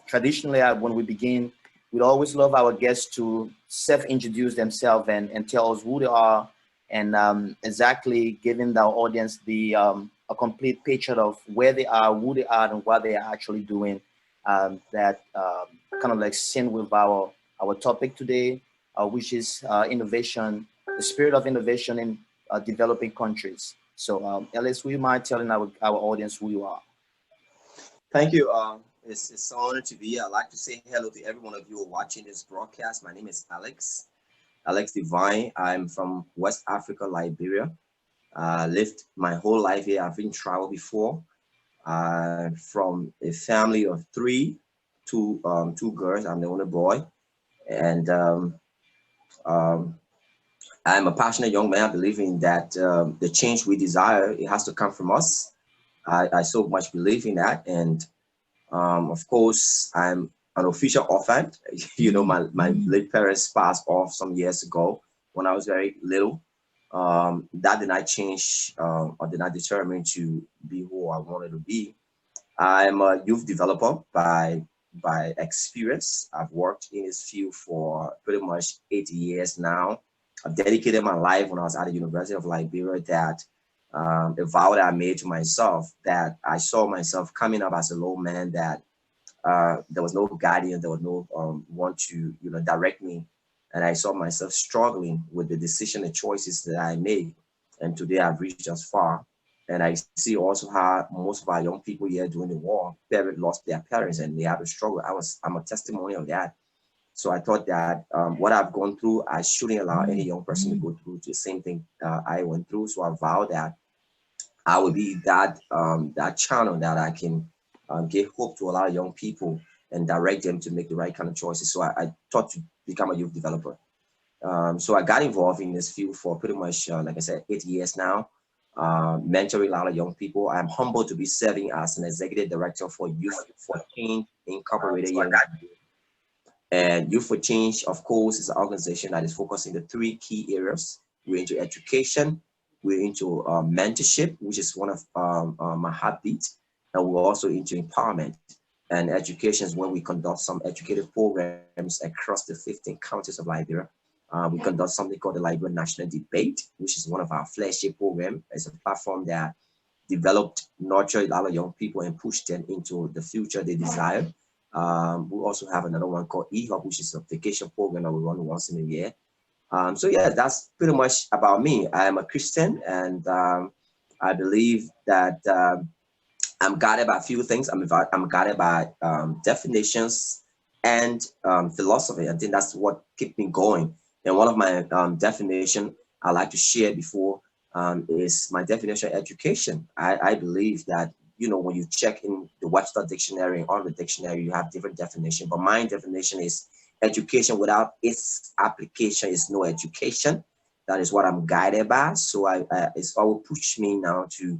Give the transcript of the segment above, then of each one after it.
Traditionally, when we begin, we'd always love our guests to self-introduce themselves and tell us who they are, and exactly giving our audience a complete picture of where they are, who they are, and what they are actually doing. That kind of like sync with our topic today, which is innovation, the spirit of innovation in developing countries. So, Ellis, would you mind telling our audience who you are? Thank you. It's an honor to be here. I'd like to say hello to every one of you watching this broadcast. My name is Alex Devine. I'm from West Africa, Liberia. Lived my whole life here. I've been traveled before. From a family of three, two girls. I'm the only boy, and um, I'm a passionate young man. I believe in that the change we desire it has to come from us. I so much believe in that, and of course, I'm an official orphan. My late parents passed off some years ago when I was very little. That did not change or did not determine to be who I wanted to be. I'm a youth developer by experience. I've worked in this field for pretty much 8 years now. I've dedicated my life when I was at the University of Liberia that a vow that I made to myself that I saw myself coming up as a low man that there was no guardian, there was no one to direct me, and I saw myself struggling with the decision and choices that I made. And today I've reached as far, and I see also how most of our young people here during the war, parents lost their parents and they had to struggle. I'm a testimony of that. So I thought that what I've gone through, I shouldn't allow any young person to go through the same thing I went through. So I vowed that I will be that channel that I can give hope to a lot of young people and direct them to make the right kind of choices. So I thought to become a youth developer. So I got involved in this field for pretty much, like I said, 8 years now, mentoring a lot of young people. I'm humbled to be serving as an executive director for Youth for Change Incorporated here in Nigeria. And Youth for Change, of course, is an organization that is focusing the three key areas. We're into education, we're into mentorship, which is one of my heartbeats, and we're also into empowerment. And education is when we conduct some educative programs across the 15 counties of Liberia. We conduct something called the Liberia National Debate, which is one of our flagship programs. It's a platform that developed, nurtured our young people and pushed them into the future they desire. We also have another one called eHub, which is a vacation program that we run once in a year. So yeah, that's pretty much about me. I am a Christian, and I believe that I'm guided by a few things. I'm guided by definitions and philosophy. I think that's what keeps me going. And one of my definition I like to share before is my definition of education. I believe that when you check in the Webster dictionary and on the dictionary, you have different definition. But my definition is education without its application is no education. That is what I'm guided by. So it's always push me now to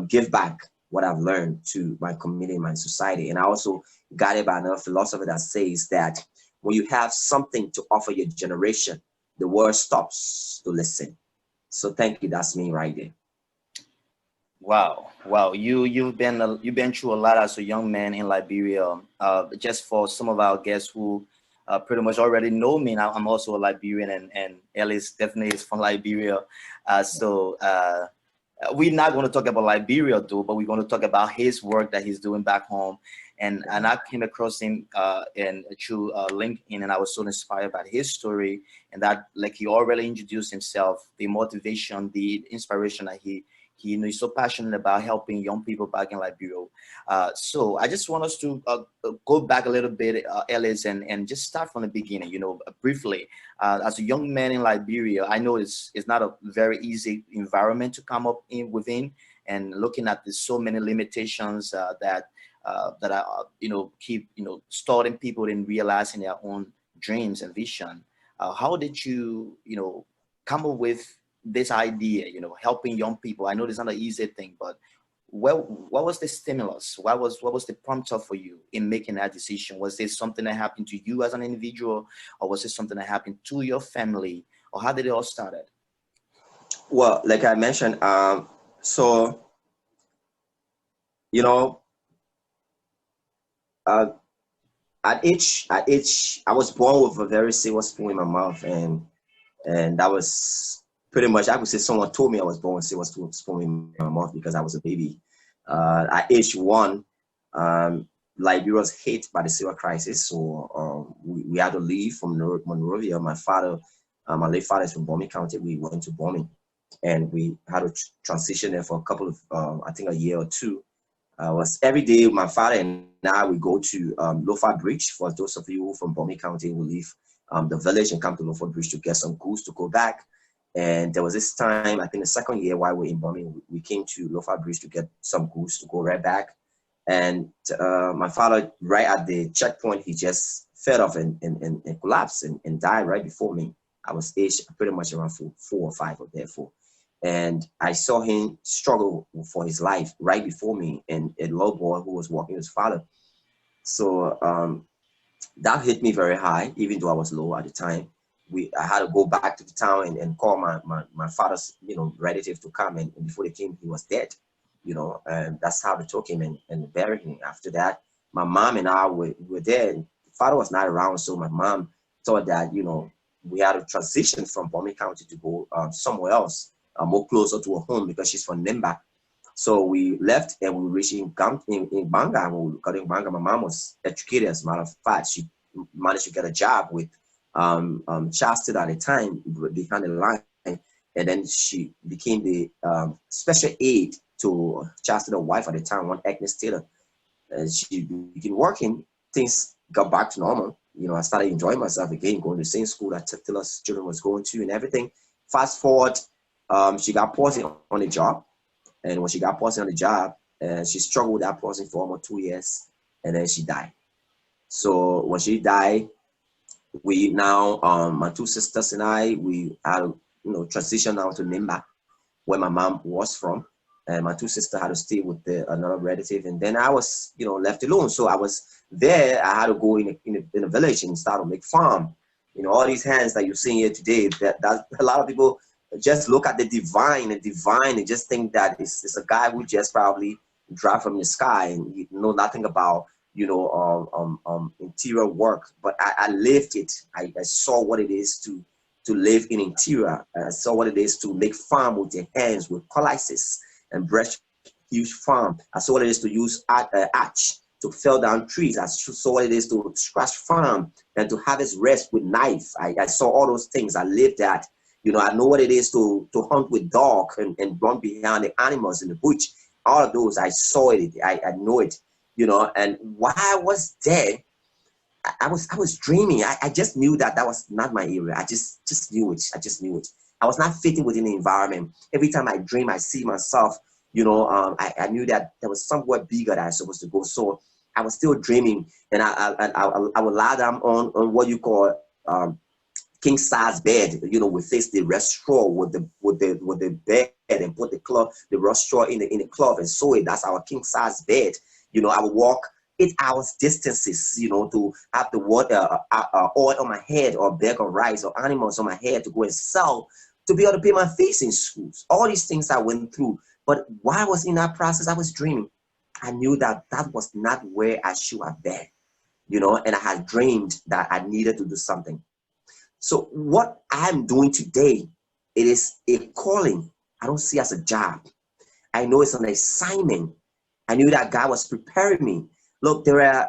give back what I've learned to my community, my society. And I also guided by another philosopher that says that when you have something to offer your generation, the world stops to listen. So thank you. That's me right there. Wow, wow! You've been through a lot as a young man in Liberia. Just for some of our guests who pretty much already know me, now I'm also a Liberian, and Ellis definitely is from Liberia. So we're not going to talk about Liberia though, but we're going to talk about his work that he's doing back home. And I came across him and through LinkedIn, and I was so inspired by his story, and that like he already introduced himself, the motivation, the inspiration that he's so passionate about helping young people back in Liberia. So I just want us to go back a little bit, Ellis, and just start from the beginning, briefly. As a young man in Liberia, I know it's not a very easy environment to come up in within, and looking at the so many limitations that are, keep, starting people in realizing their own dreams and vision. How did you come up with this idea, helping young people? I know it's not an easy thing, but what was the stimulus? What was the prompter for you in making that decision? Was this something that happened to you as an individual, or was it something that happened to your family, or how did it all started? Well, like I mentioned, so you know, uh, at age, I was born with a very silver spoon in my mouth, and that was pretty much, I would say someone told me I was born with silver spoon in my mouth because I was a baby. At age 1, um, Liberia was hit by the civil crisis, so we had to leave from Monrovia. My late father is from Bombing County. We went to Bombing, and we had to transition there for a couple of, I think, a year or two. Was every day my father and I would go to Lowford Bridge. For those of you from Bombay County who leave the village and come to Lowford Bridge to get some goods to go back. And there was this time, I think the second year while we were in Bombay, we came to Lowford Bridge to get some goods to go right back. And my father, right at the checkpoint, he just fell off and collapsed and died right before me. I was aged pretty much around 4 or 5 or therefore. And I saw him struggle for his life right before me, and a little boy who was walking his father. So that hit me very high, even though I was low at the time. I had to go back to the town and call my father's, relative to come, and before they came, he was dead. And that's how they took him and buried him. After that, my mom and I were there. And father was not around, so my mom thought that we had to transition from Bombay County to go somewhere else, more closer to her home, because she's from Nimba. So we left and we reached in Banga. When we got in Banga, my mom was educated, as a matter of fact. She managed to get a job with Chasted at the time, behind the line. And then she became the special aide to Chasted, wife at the time, one Agnes Taylor. And she began working. Things got back to normal. I started enjoying myself again, going to the same school that Taylor's children was going to and everything. Fast forward, she got poisoned on the job. And when she got poisoned on the job, she struggled with that poison for almost 2 years, and then she died. So when she died, we now, my two sisters and I, we had transition now to Nimba, where my mom was from. And my two sisters had to stay with another relative. And then I was, left alone. So I was there. I had to go in a village and start to make farm. All these hands that you're seeing here today, that a lot of people just look at the divine and just think that it's a guy who just probably dropped from the sky and you know nothing about interior work. But I lived it. I saw what it is to live in interior. I saw what it is to make farm with your hands, with colices and brush huge farm. I saw what it is to use arch to fell down trees. I saw what it is to scratch farm and to harvest rest with knife. I saw all those things. I lived that. I know what it is to hunt with dog and run behind the animals in the bush. All of those, I saw it. I know it. And while I was there, I was dreaming. I just knew that was not my area. I just knew it. I just knew it. I was not fitting within the environment. Every time I dream, I see myself. I knew that there was somewhere bigger that I was supposed to go. So I was still dreaming, and I would lie down on what you call king size bed. We face the restaurant with the bed and put the restaurant in the cloth and sew it. That's our king size bed. I would walk 8 hours distances, to have the water, oil on my head, or a bag of rice or animals on my head to go and sell, to be able to pay my fees in schools. All these things I went through. But while I was in that process, I was dreaming. I knew that was not where I should have been, and I had dreamed that I needed to do something. So what I'm doing today, it is a calling. I don't see it as a job. I know it's an assignment. I knew that God was preparing me. Look, I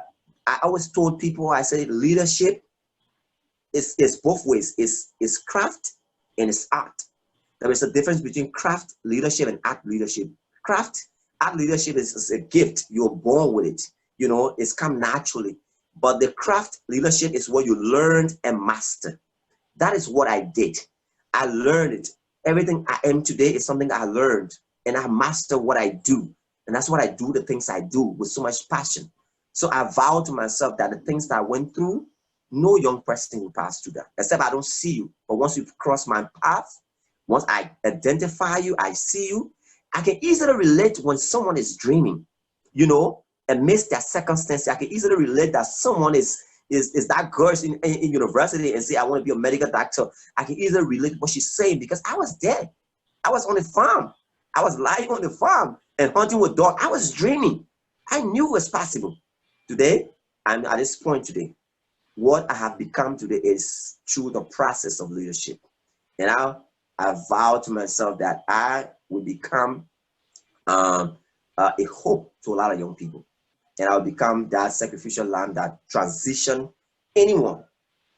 always told people, I said leadership is both ways. It's craft and it's art. There is a difference between craft leadership and art leadership. Art leadership is a gift. You're born with it. It's come naturally. But the craft leadership is what you learned and mastered. That is what I did. I learned it. Everything I am today is something I learned, and I master what I do. And that's what I do, the things I do with so much passion. So I vow to myself that the things that I went through, no young person will pass through that, except I don't see you. But once you've crossed my path, once I identify you, I see you, I can easily relate when someone is dreaming, amidst their circumstances. I can easily relate that someone is that girl in university and say, I want to be a medical doctor. I can easily relate what she's saying because I was there. I was on the farm. I was lying on the farm and hunting with dogs. I was dreaming. I knew it was possible. Today, I'm at this point today. What I have become today is through the process of leadership. And I vowed to myself that I will become a hope to a lot of young people. And I'll become that sacrificial lamb that transition anyone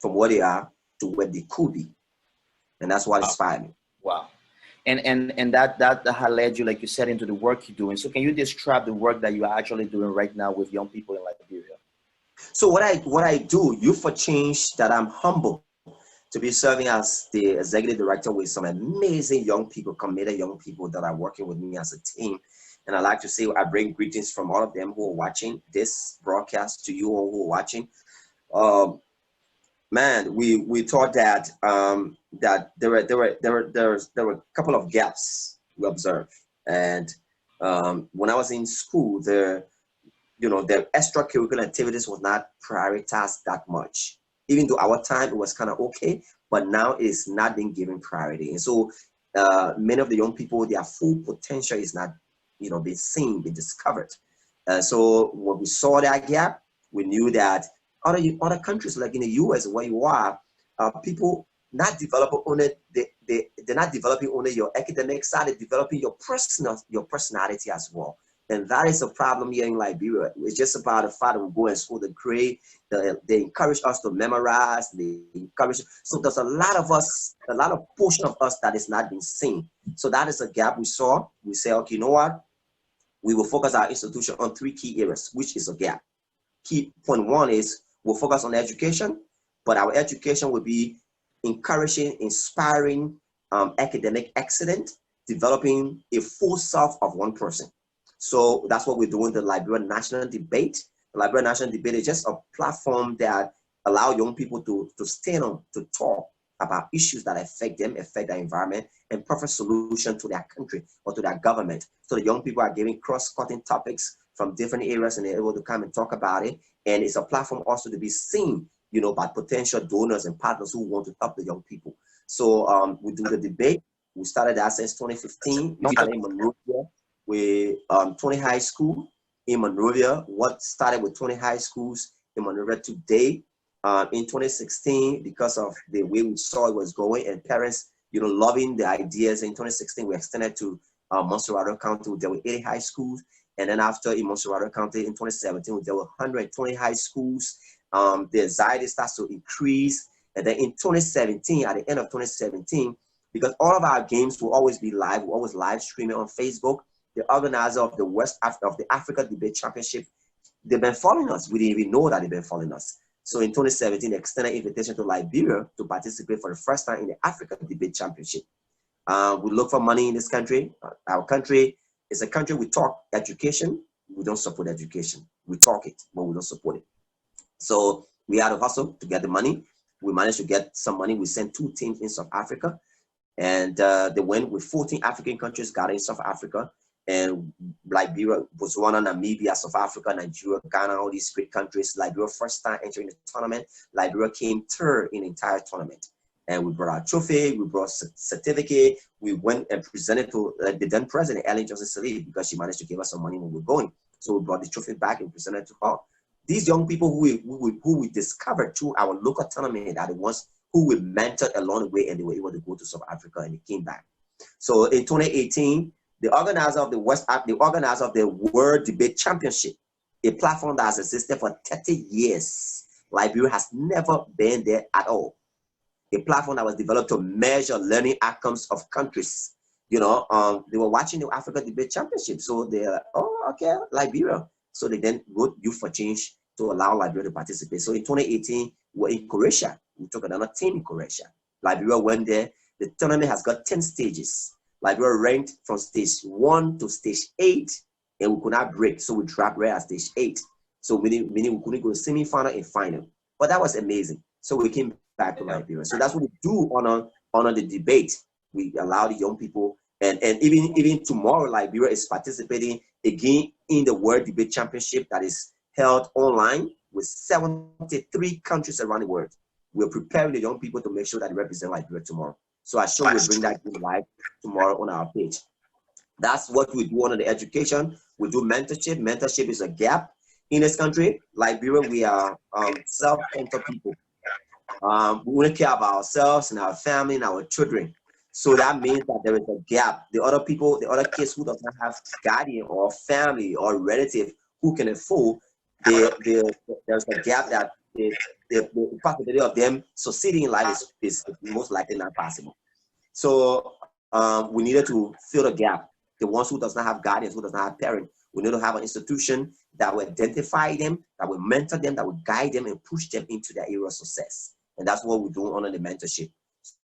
from where they are to where they could be. And that's what inspired me. Wow. And that has led you, like you said, into the work you're doing. So can you describe the work that you are actually doing right now with young people in Liberia? So what I do, Youth for Change, that I'm humble to be serving as the executive director with some amazing young people, committed young people that are working with me as a team. And I like to say I bring greetings from all of them who are watching this broadcast to you all who are watching. Man, we thought that that there were a couple of gaps we observed, and when I was in school, the extracurricular activities was not prioritized that much. Even though our time it was kind of okay, but now it's not being given priority, and so many of the young people, their full potential is not being seen, being discovered. So when we saw that gap, we knew that other countries like in the US where you are, people not developing only they're not developing only your academic side, they're developing your personality as well. And that is a problem here in Liberia. It's just about the fact that we go in school, the grade, they encourage us to memorize, they encourage. So there's a lot of portion of us that is not being seen. So that is a gap we saw. We say, okay, you know what? We will focus our institution on 3 key areas, which is a gap. Key point 1 is we'll focus on education, but our education will be encouraging, inspiring academic excellence, developing a full self of one person. So that's what we're doing, the Liberian National Debate. The Liberian National Debate is just a platform that allows young people to stand on, to talk about issues that affect them, affect their environment, and proffer solution to their country or to their government. So the young people are giving cross-cutting topics from different areas, and they're able to come and talk about it. And it's a platform also to be seen, by potential donors and partners who want to help the young people. So we do the debate. We started that since 2015. We started in Monrovia with 20 high school in Monrovia. What started with 20 high schools in Monrovia today, in 2016, because of the way we saw it was going and parents, loving the ideas. In 2016, we extended to Montserrat County. There were 80 high schools. And then after in Montserrat County in 2017, there were 120 high schools. The anxiety starts to increase. And then in 2017, at the end of 2017, because all of our games will always be live, we're always live streaming on Facebook. The organizer of the Africa Debate Championship, they've been following us. We didn't even know that they've been following us. So in 2017, they extended an invitation to Liberia to participate for the first time in the Africa Debate Championship. We look for money in this country. Our country is a country we talk education. We don't support education. We talk it, but we don't support it. So we had to hustle to get the money. We managed to get some money. We sent 2 teams in South Africa, and they went with 14 African countries got in South Africa. And Liberia, Botswana, Namibia, South Africa, Nigeria, Ghana, all these great countries. Liberia first time entering the tournament. Liberia came third in the entire tournament. And we brought our trophy, we brought certificate. We went and presented to the then president, Ellen Johnson Sirleaf, because she managed to give us some money when we were going. So we brought the trophy back and presented to her. These young people who we discovered through our local tournament are the ones who we mentored along the way, and they were able to go to South Africa and they came back. So in 2018, the organizer of the World Debate Championship, a platform that has existed for 30 years. Liberia has never been there at all. A platform that was developed to measure learning outcomes of countries. They were watching the Africa Debate Championship. So they're like, oh, okay, Liberia. So they then wrote Youth for Change to allow Liberia to participate. So in 2018, we're in Croatia. We took another team in Croatia. Liberia went there. The tournament has got 10 stages. Liberia ranked from stage 1 to stage 8, and we could not break. So we dropped right at stage 8. So meaning we couldn't go to semi-final and final. But that was amazing. So we came back to Liberia. So that's what we do on the debate. We allow the young people, and even tomorrow, Liberia is participating again in the World Debate Championship that is held online with 73 countries around the world. We're preparing the young people to make sure that they represent Liberia tomorrow. So I sure will bring that live tomorrow on our page. That's what we do under the education. We do mentorship. Mentorship is a gap. in this country, Liberia, we are self-centered people. We only care about ourselves and our family and our children. So that means that there is a gap. The other people, the other kids who does not have guardian or family or relative who can afford, there's a gap that the possibility of them succeeding in life is most likely not possible. So we needed to fill the gap. The ones who does not have guardians, who does not have parents, we need to have an institution that will identify them, that will mentor them, that will guide them and push them into their area of success. And that's what we're doing under the mentorship.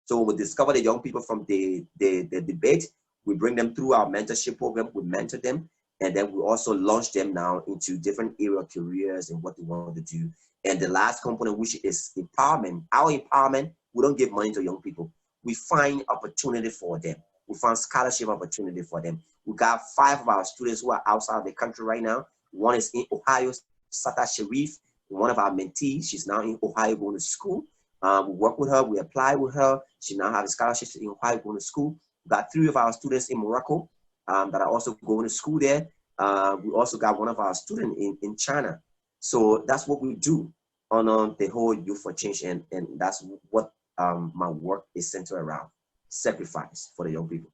So we discover the young people from the debate, we bring them through our mentorship program, we mentor them, and then we also launch them now into different area careers and what they want to do. And the last component, which is empowerment. Our empowerment, we don't give money to young people. We find opportunity for them. We find scholarship opportunity for them. We got 5 of our students who are outside of the country right now. One is in Ohio, Sata Sharif, one of our mentees. She's now in Ohio going to school. We work with her, we apply with her. She now has scholarships in Ohio going to school. We got 3 of our students in Morocco that are also going to school there. We also got one of our students in China. So that's what we do on the whole Youth for Change, and that's what my work is centered around: sacrifice for the young people.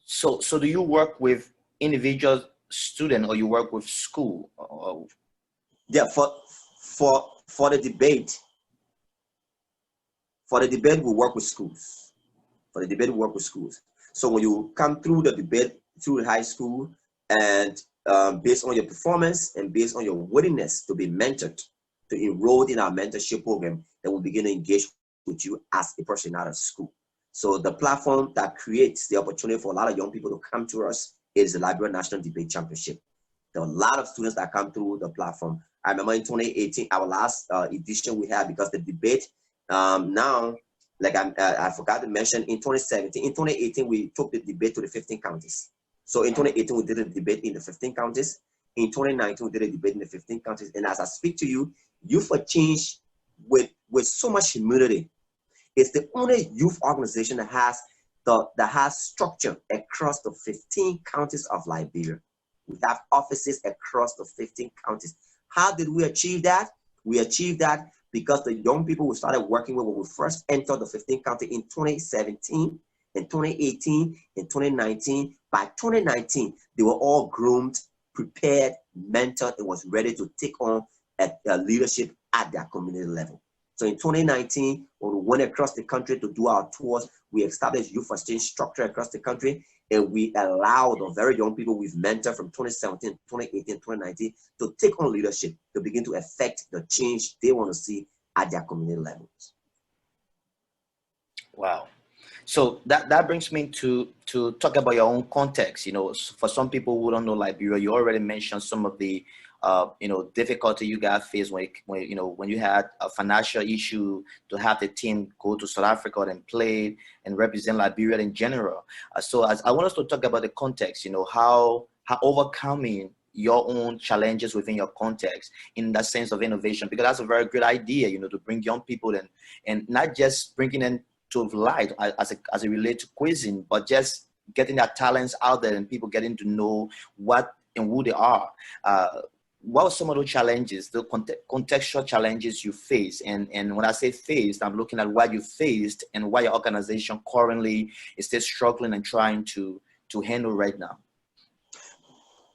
So do you work with individual student or you work with school? Yeah, for the debate. For the debate, we work with schools. For the debate, we work with schools. So when you come through the debate, through the high school, and based on your performance and based on your willingness to be mentored, to enroll in our mentorship program, then we'll begin to engage with you as a person out of school. So the platform that creates the opportunity for a lot of young people to come to us is the Liberia National Debate Championship. There are a lot of students that come through the platform. I remember in 2018, our last edition we had, because the debate now, like I forgot to mention, in 2017, in 2018, we took the debate to the 15 counties. So in 2018, we did a debate in the 15 counties. In 2019, we did a debate in the 15 counties. And as I speak to you, Youth for Change, with so much humility, it's the only youth organization that has structure across the 15 counties of Liberia. We have offices across the 15 counties. How did we achieve that? We achieved that because the young people we started working with when we first entered the 15 county in 2017, in 2018, in 2019. By 2019, they were all groomed, prepared, mentored, and was ready to take on leadership at their community level. So in 2019, when we went across the country to do our tours, we established Youth for Change structure across the country, and we allowed the very young people we've mentored from 2017, 2018, 2019 to take on leadership, to begin to affect the change they want to see at their community levels. Wow. So that brings me to talk about your own context. You know, for some people who don't know Liberia, you already mentioned some of the difficulty you guys faced when you had a financial issue to have the team go to South Africa and play and represent Liberia in general. So as I want us to talk about the context, how overcoming your own challenges within your context in that sense of innovation, because that's a very good idea, to bring young people in, and not just bringing them to light as it relates to quizzing, but just getting their talents out there and people getting to know what and who they are. What are some of those challenges, the contextual challenges you face? And when I say faced, I'm looking at what you faced and what your organization currently is still struggling and trying to handle right now.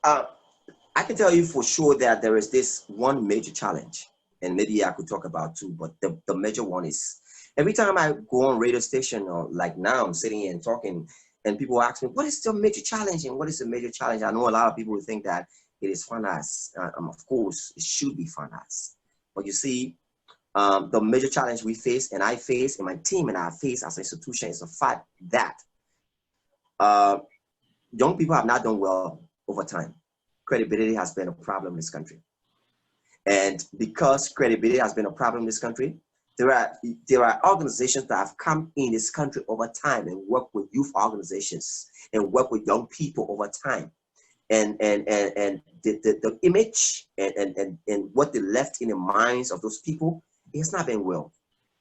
I can tell you for sure that there is this one major challenge, and maybe I could talk about two, but the major one is, every time I go on radio station, or like now I'm sitting here and talking, and people ask me, what is the major challenge and what is the major challenge? I know a lot of people think that it is finance. Of course, it should be finance. But you see, the major challenge we face, and I face, and my team and I face as an institution, is the fact that young people have not done well over time. Credibility has been a problem in this country. And because credibility has been a problem in this country, there are organizations that have come in this country over time and work with youth organizations and work with young people over time. And the image and what they left in the minds of those people, it has not been well.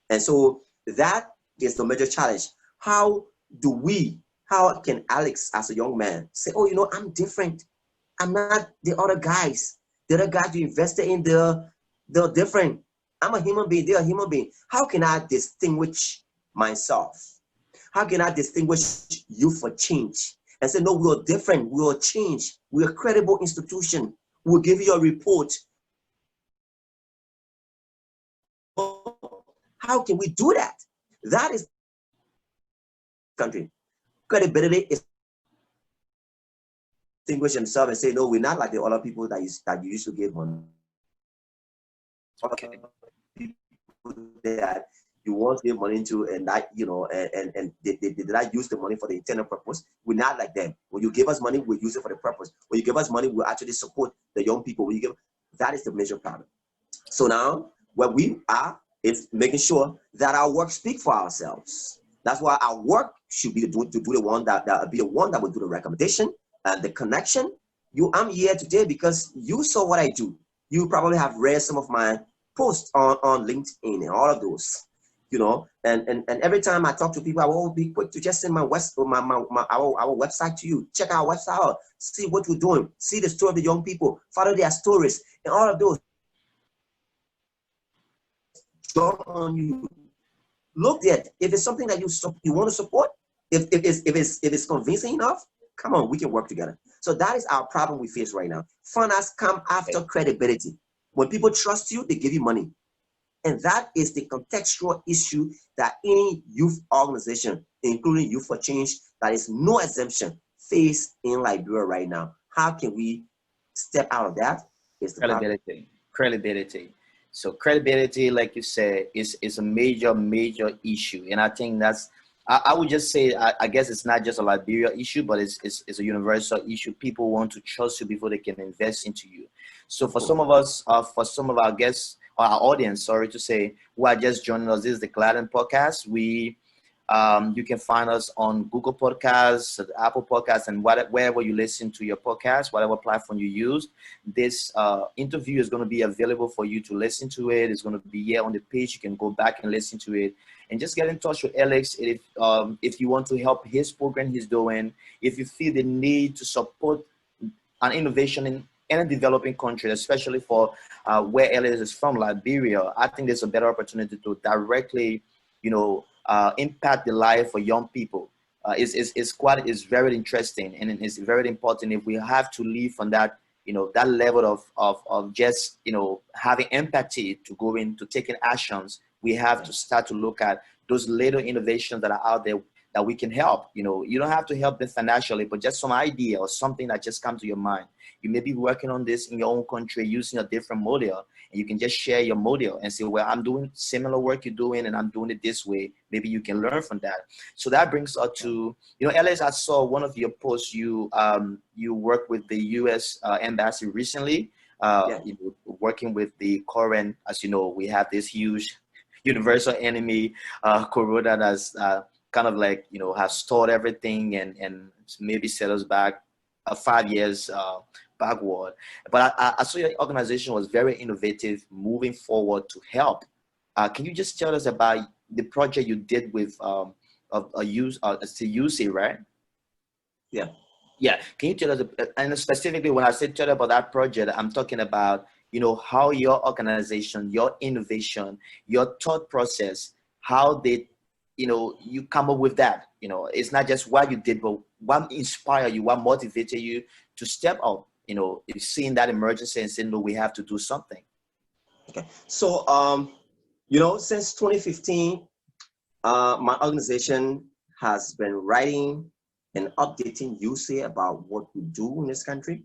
And so that is the major challenge. How can Alex, as a young man, say, oh, I'm different. I'm not the other guys. The other guys you invested in, they're different. I'm a human being, they're a human being. How can I distinguish myself? How can I distinguish youth for change and say, no, we're different, we'll change, we're a credible institution, we'll give you a report. How can we do that? That is country. Credibility is distinguish themselves and say, no, we're not like the other people that you used to give on. Okay. People that you want to give money to and that, you know, and they did not use the money for the intended purpose. We're not like them. When you give us money, we use it for the purpose. When you give us money, we actually support the young people. When you give, that is the major problem. So now what we are is making sure that our work speak for ourselves. That's why our work should be to do the one that be the one that will do the recommendation and the connection. I'm here today because you saw what I do. You probably have read some of my posts on LinkedIn and all of those, you know. And every time I talk to people, I will be quick to just send our website to you. Check our website out, see what we're doing, see the story of the young people, follow their stories, and all of those. On you, look at if it's something that you want to support. If it's convincing enough, come on, we can work together. So that is our problem we face right now. Finance come after credibility. When people trust you, they give you money, and that is the contextual issue that any youth organization, including Youth for Change, that is no exemption, face in Liberia right now. How can we step out of that? Is the Credibility. So credibility, like you said, is a major issue, and I think that's. I would just say I guess it's not just a Liberia issue, but it's a universal issue. People want to trust you before they can invest into you. So for some of us, for some of our guests, or our audience, sorry to say, who are just joining us, this is the Gladden Podcast. You can find us on Google Podcasts, Apple Podcasts, and wherever you listen to your podcast, whatever platform you use. This interview is going to be available for you to listen to it. It's going to be here on the page. You can go back and listen to it. And just get in touch with Alex if you want to help his program he's doing. If you feel the need to support an innovation in any developing country, especially for where Alex is from, Liberia, I think there's a better opportunity to directly, impact the life of young people. It's very interesting, and it's very important. If we have to live on that, that level of just, having empathy to go into taking actions, we have to start to look at those little innovations that are out there that we can help. You don't have to help them financially, but just some idea or something that just comes to your mind. You may be working on this in your own country using a different model, and you can just share your model and say, well, I'm doing similar work you're doing and I'm doing it this way. Maybe you can learn from that. So that brings us to, Ellis, I saw one of your posts. You worked with the U.S. Embassy recently, working with the current, as you know, we have this huge universal enemy, Corona, that's kind of like, has stored everything and maybe set us back 5 years backward. But I saw your organization was very innovative, moving forward to help. Can you just tell us about the project you did with UC, right? Yeah. Yeah. Can you tell us, and specifically when I say tell about that project, I'm talking about, how your organization, your innovation, your thought process, how they, you come up with that. It's not just what you did, but what inspired you, what motivated you to step up, seeing that emergency and saying, no, we have to do something. Okay. So, since 2015, my organization has been writing and updating UC about what we do in this country.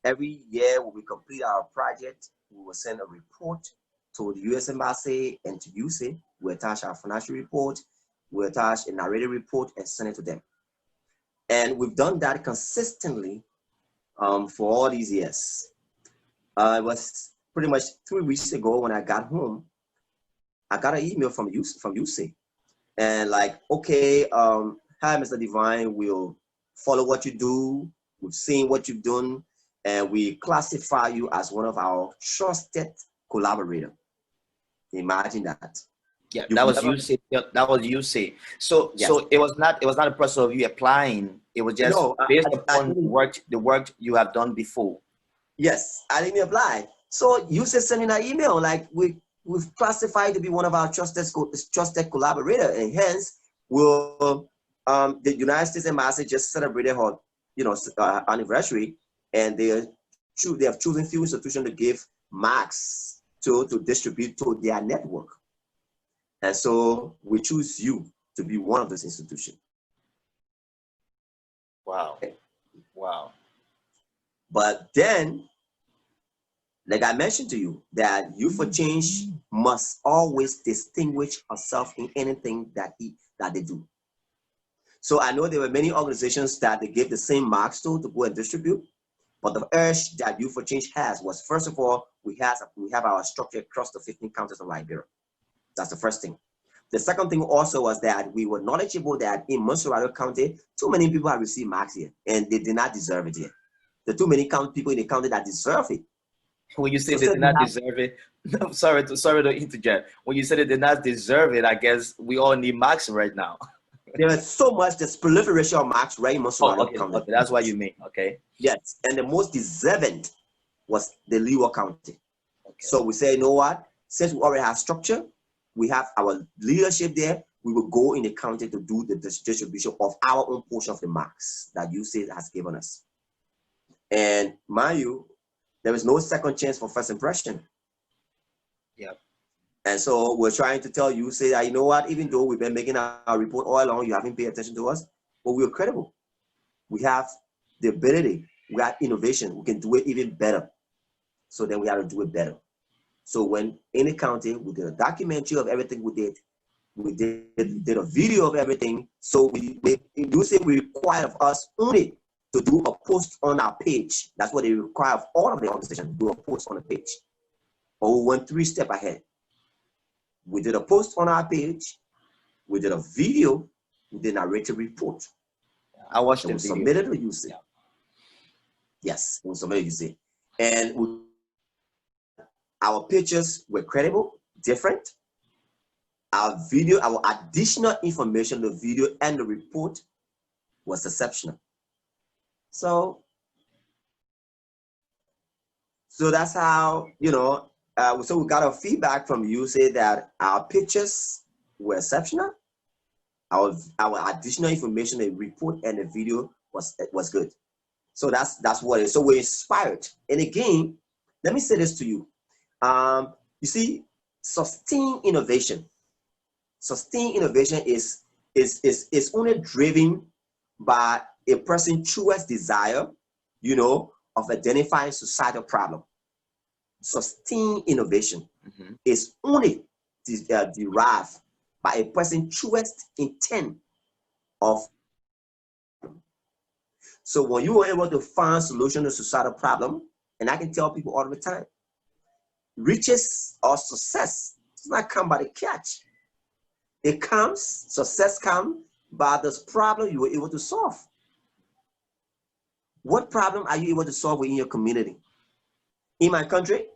Every year when we complete our project, we will send a report to the U.S. Embassy and to UC. We attach our financial report, we attach a narrative report and send it to them. And we've done that consistently for all these years. It was pretty much 3 weeks ago when I got home, I got an email from UC. And like, okay, hi, Mr. Devine, we'll follow what you do. We've seen what you've done, and we classify you as one of our trusted collaborators. Imagine that. Yeah, that was UC. That was UC. So, yes. So it was not a process of you applying. It was just based upon the work you have done before. Yes, I didn't apply. So you said sending an email like we've classified to be one of our trusted collaborator, and hence will the United States Embassy just celebrated her anniversary, and they have chosen few institutions to give marks to distribute to their network, and so we choose you to be one of those institutions. Wow. Wow. But then, like I mentioned to you, that Youth for Change must always distinguish herself in anything that they do. So I know there were many organizations that they gave the same marks to go and distribute, but the urge that Youth for Change has was, first of all, we have our structure across the 15 counties of Liberia. That's the first thing. The second thing also was that we were knowledgeable that in Monserrato County, too many people have received marks here, and they did not deserve it here. There are too many people in the county that deserve it. When you say they did not deserve it, sorry to interject. When you said they did not deserve it, I guess we all need marks right now. There is so much, there's proliferation of marks right in Monserrato County. Okay, that's what you mean. Okay. Yes, and the most deserving was the Leeward County. Okay. So we say, you know what? Since we already have structure, we have our leadership there, we will go in the county to do the distribution of our own portion of the marks that USAID has given us. And mind you, there is no second chance for first impression. Yeah. And so we're trying to tell you, say that, you know what, even though we've been making our report all along, you haven't paid attention to us, but we're credible. We have the ability, we have innovation, we can do it even better. So then we have to do it better. So when in the county, we did a documentary of everything we did a video of everything. So we require of us only to do a post on our page. That's what they require of all of the organizations, to do a post on the page. But we went 3 steps ahead. We did a post on our page, we did a video, we did a narrative report. I watched the video. Submitted to USAID. Yeah. Yes, we submitted to USAID. And our pictures were credible, different. Our video, our additional information, the video and the report was exceptional. So that's how, so we got a feedback from you say that our pictures were exceptional. Our additional information, the report and the video was good. So that's what it is. So we're inspired. And again, let me say this to you. You see, sustained innovation is only driven by a person's truest desire, of identifying societal problem. Sustained innovation is only derived by a person's truest intent of. So when you are able to find solution to societal problem, and I can tell people all the time, riches or success does not come by the catch. Success comes by this problem you were able to solve. What problem are you able to solve within your community? In my country,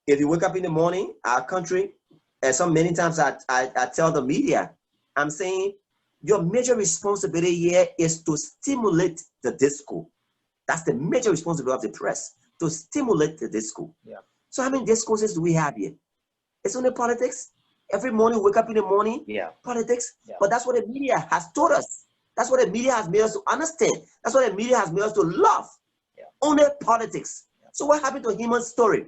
if you wake up in the morning, our country, and so many times I tell the media, I'm saying your major responsibility here is to stimulate the discourse. That's the major responsibility of the press, to stimulate the discourse. Yeah. So how many discourses do we have here? It's only politics. Every morning, wake up in the morning, politics. Yeah. But that's what the media has taught us. That's what the media has made us to understand. That's what the media has made us to love. Yeah. Only politics. Yeah. So what happened to human story?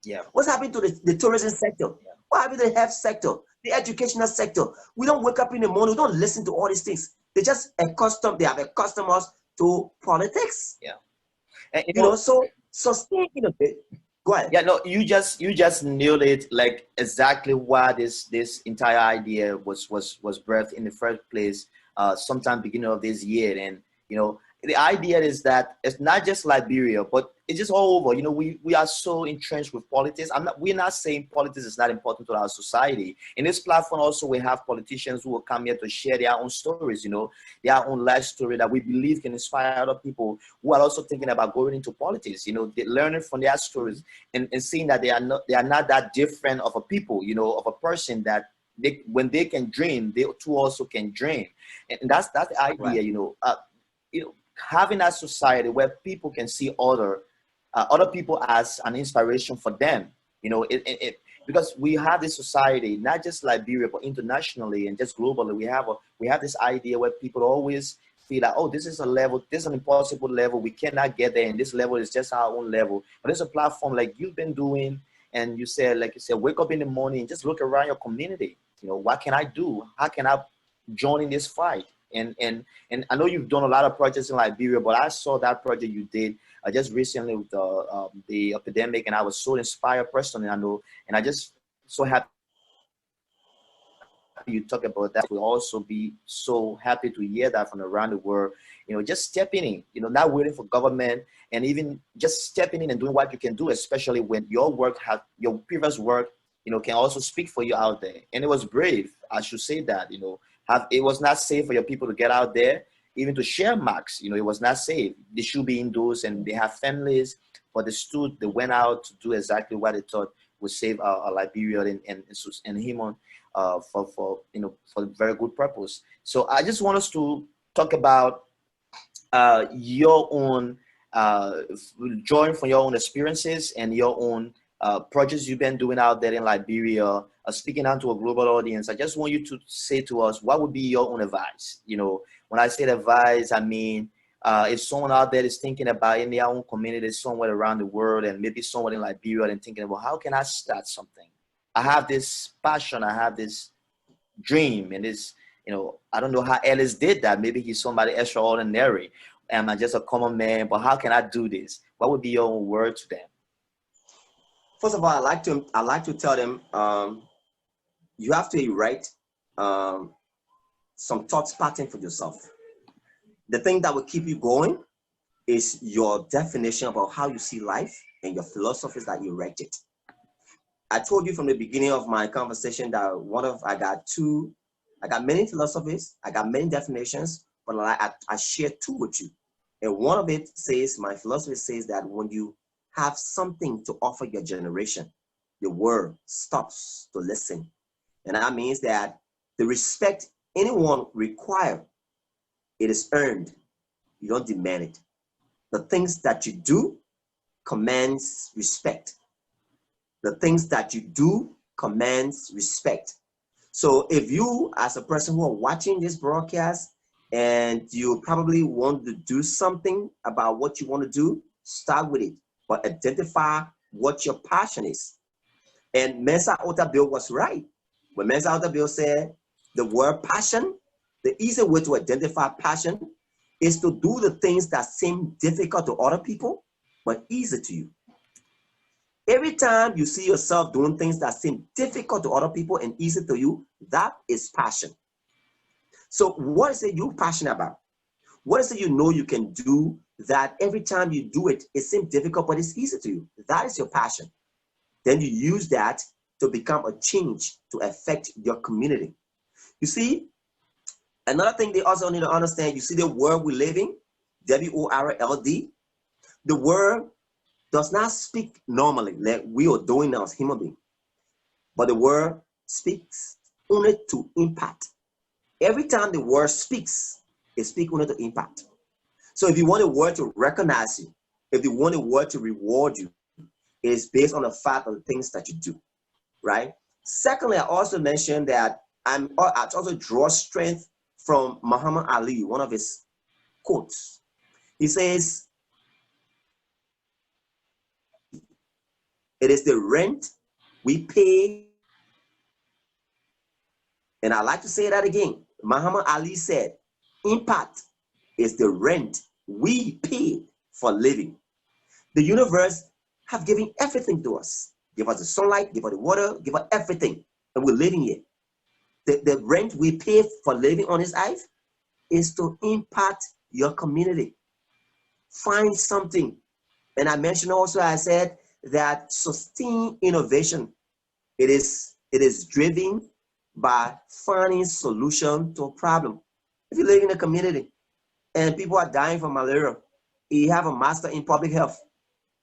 Yeah. What's happened to the tourism sector? Yeah. What happened to the health sector? The educational sector? We don't wake up in the morning. We don't listen to all these things. They have accustomed us to politics. Yeah. And, so thinking of it. Go ahead. Yeah, no, you just nailed it, like exactly why this entire idea was birthed in the first place, sometime beginning of this year. And the idea is that it's not just Liberia, but it's just all over. We are so entrenched with politics. We're not saying politics is not important to our society. In this platform also, we have politicians who will come here to share their own stories, their own life story that we believe can inspire other people who are also thinking about going into politics, learning from their stories and seeing that they are not that different of a people, of a person that when they can dream, they too also can dream. And that's the idea, right. Having that society where people can see other other people as an inspiration for them. You know, because we have this society, not just Liberia, but internationally and just globally. We have this idea where people always feel like, oh, this is a level, this is an impossible level. We cannot get there, and this level is just our own level. But there's a platform like you've been doing, and you said, like you said, wake up in the morning and just look around your community. You know, what can I do? How can I join in this fight? And I know you've done a lot of projects in Liberia, but I saw that project you did just recently with the epidemic, and I was so inspired personally. I know, and I just so happy you talk about that. We'll also be so happy to hear that from around the world. You know, just stepping in. You know, not waiting for government, and even just stepping in and doing what you can do, especially when your previous work, you know, can also speak for you out there. And it was brave. I should say that. You know, it was not safe for your people to get out there, even to share marks. You know, it was not safe. They should be indoors, and they have families, but they stood, they went out to do exactly what they thought would save our Liberia and human for you know, for very good purpose. So I just want us to talk about your own drawing from your own experiences and your own projects you've been doing out there in Liberia, speaking out to a global audience. I just want you to say to us, what would be your own advice? You know, when I say advice, I mean, if someone out there is thinking about in their own community, somewhere around the world, and maybe somewhere in Liberia, and thinking about how can I start something? I have this passion, I have this dream, and this, you know, I don't know how Ellis did that. Maybe he's somebody extraordinary. Am I just a common man? But how can I do this? What would be your own word to them? First of all, I like to tell them you have to write some thoughts pattern for yourself. The thing that will keep you going is your definition about how you see life and your philosophies that you erected. I told you from the beginning of my conversation that I got many philosophies, I got many definitions, but I share two with you. And one of it says, my philosophy says that when you have something to offer your generation, the world stops to listen. And that means that the respect anyone require, it is earned. You don't demand it. The things that you do commands respect. The things that you do commands respect. So if you, as a person who are watching this broadcast, and you probably want to do something about what you want to do, start with it. But identify what your passion is. And Mensa Otabil was right. When Mensa Otabil said the word passion, the easy way to identify passion is to do the things that seem difficult to other people, but easy to you. Every time you see yourself doing things that seem difficult to other people and easy to you, that is passion. So what is it you're passionate about? What is it you know you can do that every time you do it, it seems difficult, but it's easy to you? That is your passion. Then you use that to become a change to affect your community. You see, another thing they also need to understand, you see the world we live in, W-O-R-L-D, the word does not speak normally like we are doing now as human beings, but the word speaks only to impact. Every time the word speaks, it speaks only to impact. So if you want a word to recognize you, if you want a word to reward you, it is based on the fact of the things that you do, right? Secondly, I also mentioned that I also draw strength from Muhammad Ali, one of his quotes. He says, "It is the rent we pay." And I like to say that again. Muhammad Ali said, "Impact is the rent we pay for living." The universe have given everything to us. Give us the sunlight, give us the water, give us everything. And we're living here. The rent we pay for living on this earth is to impact your community. Find something. And I mentioned also, I said that sustained innovation, it is driven by finding solution to a problem. If you live in a community and people are dying from malaria, you have a master in public health,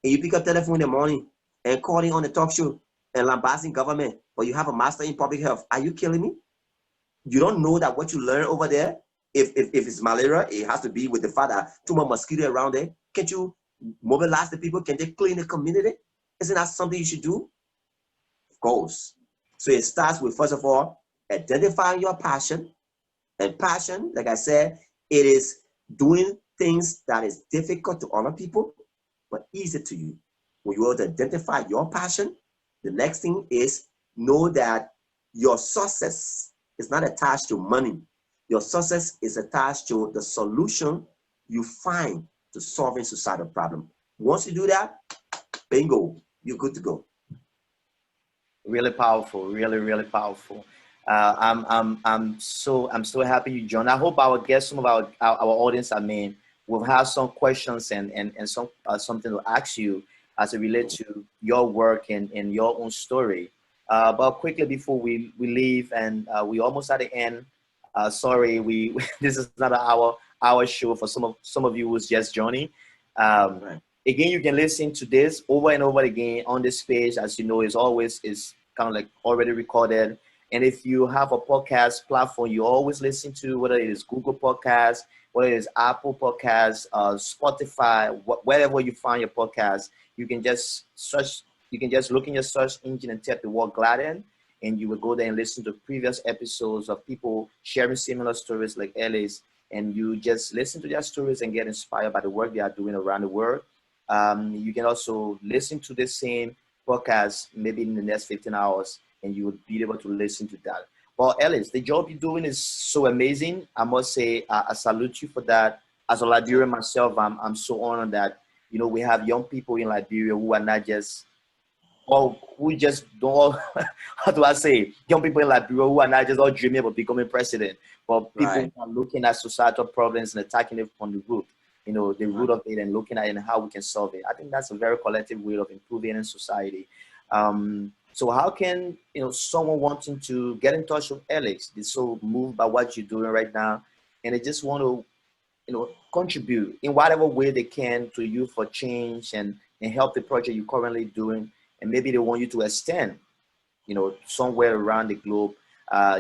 and you pick up telephone in the morning and calling on the talk show and lambasting government, but you have a master in public health. Are you killing me? You don't know that what you learn over there, if it's malaria, it has to be with the fact that too much mosquito around there. Can't you mobilize the people? Can they clean the community? Isn't that something you should do? Of course. So it starts with, first of all, identifying your passion. And passion, like I said, it is doing things that is difficult to other people, but easy to you. When you want to identify your passion, the next thing is know that your success is not attached to money. Your success is attached to the solution you find to solving societal problem. Once you do that, bingo, you're good to go. Really powerful, really powerful. I'm so happy you joined. I hope our guests, some of our audience, I mean, will have some questions and some something to ask you as it relates to your work and your own story. But quickly before we leave, and we almost at the end. Sorry, we this is not our show for some of you who's just joining. Um, Right. Again, you can listen to this over and over again on this page. As you know, is always is kind of like already recorded. And if you have a podcast platform you always listen to, whether it is Google Podcasts, whether it is Apple Podcasts, Spotify, wherever you find your podcast, you can just search. You can just look in your search engine and type the word Gladden, and you will go there and listen to previous episodes of people sharing similar stories like Ellis, and you just listen to their stories and get inspired by the work they are doing around the world. You can also listen to the same podcast maybe in the next 15 hours, and you will be able to listen to that. Well, Ellis, the job you're doing is so amazing. I must say, I salute you for that. As a Liberian myself, I'm so honored that, you know, we have young people in Liberia who are not just, or who just don't, how do I say, young people in Liberia who are not just all dreaming about becoming president, but people Right. who are looking at societal problems and attacking it from the root, you know, the root of it, and looking at it and how we can solve it. I think that's a very collective way of improving in society. So how can, you know, someone wanting to get in touch with Alex, they're so moved by what you're doing right now, and they just want to, you know, contribute in whatever way they can to you for change and help the project you're currently doing, and maybe they want you to extend, you know, somewhere around the globe,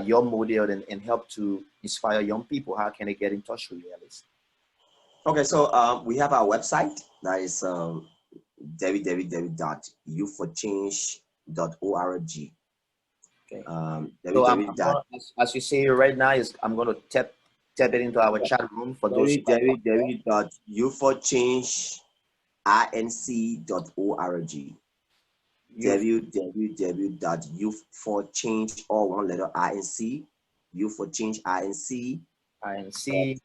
your model, and help to inspire young people. How can they get in touch with you, Alice? Okay, so we have our website that is www.youthforchange.org. Okay. So www. I'm gonna, as you say right now, is I'm gonna tap it into our chat room for those who are not there. www.youthforchange.inc.org. Youth www.youthforchange, all one letter, inc, youthforchange inc INC.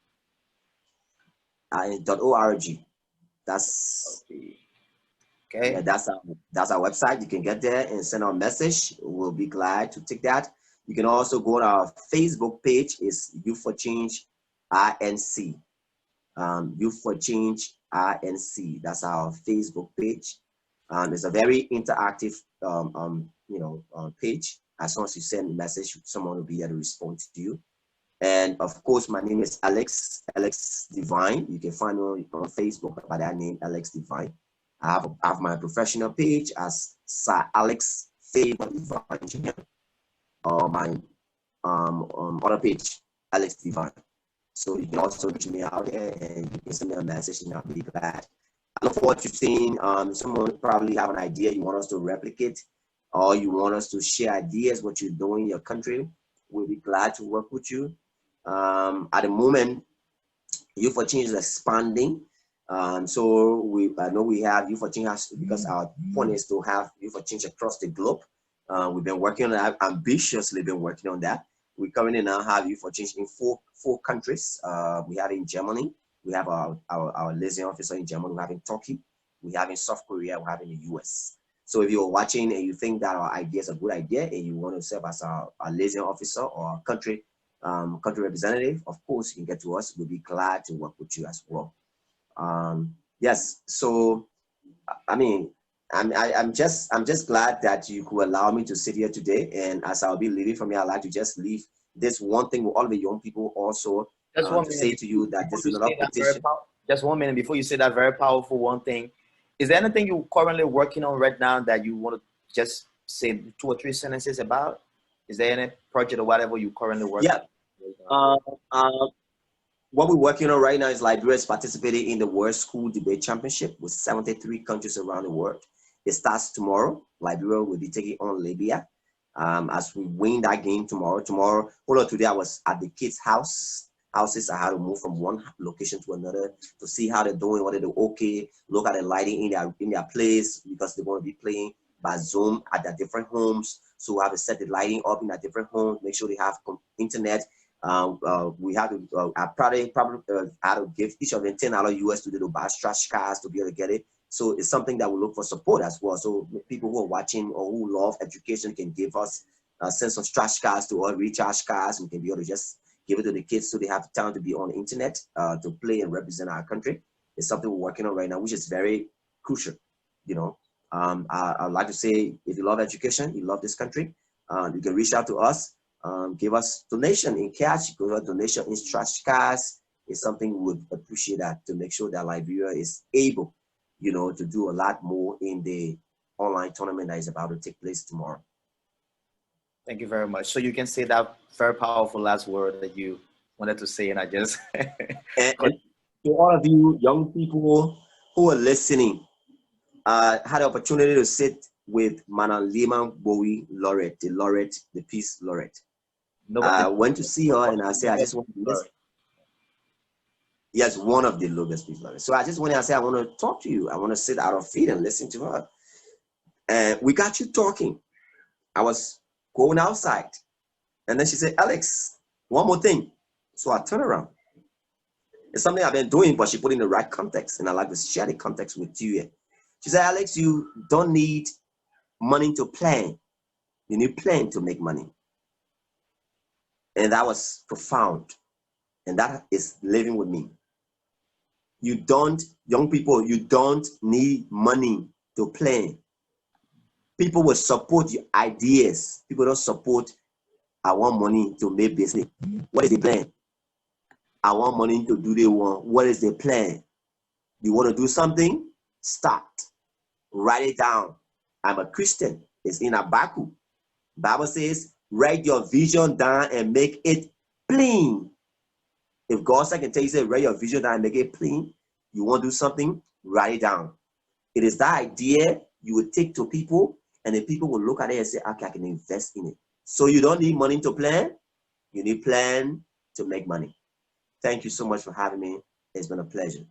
.org. That's Okay. that's our website. You can get there and send our message. We'll be glad to take that. You can also go to our Facebook page. It's Youth for Change INC. Youth for Change INC. That's our Facebook page. It's a very interactive page. As soon as you send a message, someone will be able to respond to you. And of course, my name is Alex Devine. You can find me on Facebook by that name, Alex Devine. I have my professional page as Sir Alex Favour Devine Engineer, or my other page, Alex Devine. So you can also reach me out there and you can send me a message, and I'll be glad. I look forward to seeing someone probably have an idea you want us to replicate, or you want us to share ideas what you're doing in your country. We'll be glad to work with you. At the moment, Youth for Change is expanding. So I know we have Youth for Change because our point is to have Youth for Change across the globe. We've been working on that, ambitiously been working on that. We currently now have Youth for Change in four countries. We have in Germany, we have our liaison officer in Germany, we have in Turkey, we have in South Korea, we have in the US. So if you're watching and you think that our idea is a good idea and you want to serve as our liaison officer or country representative, of course you can get to us. We'll be glad to work with you as well. Yes, so I mean, I'm just glad that you could allow me to sit here today. And as I'll be leaving from here, I'd like to just leave this one thing with all the young people also, Just one to minute say to you that before this you is another say that very petition. just 1 minute before you say that very powerful one thing. Is there anything you're currently working on right now that you want to just say 2 or 3 sentences about? Is there any project or whatever you currently working Yeah. on right now? Uh, uh, what we're working on right now is Liberia is participating in the World School Debate Championship with 73 countries around the world. It starts tomorrow. Liberia will be taking on Libya. As we win that game tomorrow. Today I was at the kids' houses. I had to move from one location to another to see how they're doing, what they do. Okay, look at the lighting in their place because they're going to be playing by Zoom at their different homes. So we have to set the lighting up in their different homes, make sure they have internet. We have to, I probably had to give each of them $10 US to do the buy trash cars to be able to get it. So it's something that we look for support as well. So people who are watching or who love education can give us a sense of trash cars to all recharge cars. We can be able to just give it to the kids so they have time to be on the internet to play and represent our country. It's something we're working on right now, which is very crucial. You know, I'd like to say, if you love education, you love this country, you can reach out to us. Give us donation in cash, give us donation in trash cars. It's something we would appreciate that to make sure that Liberia is able, you know, to do a lot more in the online tournament that is about to take place tomorrow. Thank you very much. So you can say that very powerful last word that you wanted to say, and I just and to all of you young people who are listening, I had the opportunity to sit with Madam Lima Bowie laureate, the Peace Laureate. I went to see her and I said, I just want to listen. Yes, one of the longest Peace Laureates. So I just went and I said, I want to talk to you. I want to sit at her feet and listen to her. And we got you talking. I was going outside. And then she said, Alex, one more thing. So I turned around. It's something I've been doing, but she put in the right context. And I like to share the context with you. She said, Alex, you don't need money to plan. You need plan to make money. And that was profound. And that is living with me. You don't, young people, you don't need money to plan. People will support your ideas. People don't support, I want money to make business. What is the plan? I want money to do the one. What is the plan? You want to do something? Start. Write it down. I'm a Christian. It's in Habakkuk. Bible says, write your vision down and make it plain. If God can tell you, say, write your vision down and make it plain, you want to do something, write it down. It is that idea you will take to people, and the people will look at it and say, okay, I can invest in it. So you don't need money to plan. You need plan to make money. Thank you so much for having me. It's been a pleasure.